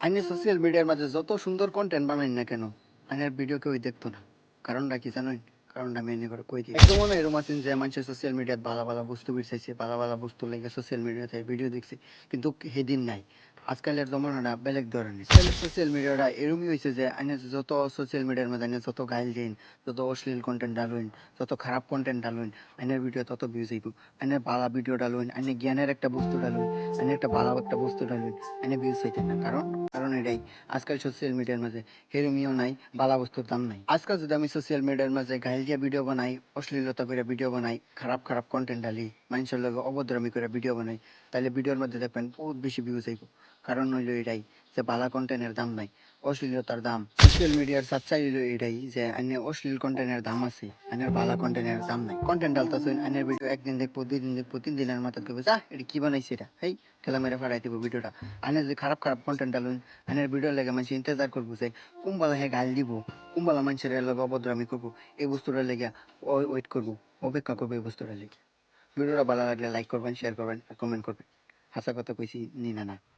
আইনে সোশ্যাল মিডিয়ার মাঝে যত সুন্দর কন্টেন্ট বানাই না কেন আইনের ভিডিও কেউ দেখতো না। কারণটা কি জানেন? কারণটা আমি এনে করে কই দিই। একদম মনে এরকম আছেন যে মানুষের সোশ্যাল মিডিয়াত ভালো ভালো বস্তু বিছাইছে, ভালো ভালো বস্তু লেগে সোশ্যাল মিডিয়াতে ভিডিও দেখছে, কিন্তু সেদিন নাই। আজকালের জমানাটা বেলেগ ধরনের। সোশ্যাল মিডিয়াটা এরমই হয়েছে যে আইনে যত সোশ্যাল মিডিয়ার মধ্যে আইনে যত গাইল দিন, যত অশ্লীল কন্টেন্ট ডালুন, যত খারাপ কন্টেন্ট ডালুন, আইনের ভিডিও তত ভিউজ হইব। আইনের ভালো ভিডিও ডালুন, আইনে জ্ঞানের একটা বস্তু ডালুন, আইনে একটা ভালো একটা বস্তু ডালুন, আইনে ভিউজ হইতেন না। কারণ কারণ এটাই, আজকাল সোশ্যাল মিডিয়ার মাঝে হেরুমিও নাই, বালা বস্তুর দাম নাই। আজকাল যদি আমি সোশ্যাল মিডিয়ার মাঝে গাইল দিয়া ভিডিও বানাই, অশ্লীলতা করে ভিডিও বানাই, খারাপ খারাপ কন্টেন্ট ডালি, মানুষের লগে অভদ্রামি করে ভিডিও বানাই, তাহলে ভিডিওর মধ্যে দেখবেন বহুত বেশি ভিউজ আইব। কারণ হইলো এটাই যে বালা কন্টেন্টের দাম নাই, অশ্লীলতার দাম। সোশ্যাল মিডিয়ার সাচ্চাই হইলো এটাই যে আইনে অশ্লীল কন্টেন্টের দাম আছে, আইনের বালা কন্টেন্টের দাম নাই। কন্টেন্ট ডালতাছেন, আইনের ভিডিও একদিন দেখবো, 2 দিন দেখবো, 3 দিনের মাথা কইবো যা এটা কি বানাইছে এটা, হেই ঠেলা মেরে ফাড়াই দিব ভিডিওটা। আইনে যদি খারাপ খারাপ কন্টেন্ট ডালুন, আইনের ভিডিও লেগে মানুষ ইন্তজার করবো যে কুম্বালা হে গাল দিব, কুম্বালা মানুষের লগে অভদ্রামি করবো, এই বস্তুটার লেগে ওয়েট করবো, অপেক্ষা করবো এই বস্তুটার লেগে। ভিডিওটা ভালো লাগলে লাইক করবেন, শেয়ার করবেন, কমেন্ট করবেন। হাসা কথা কইছি নি না না।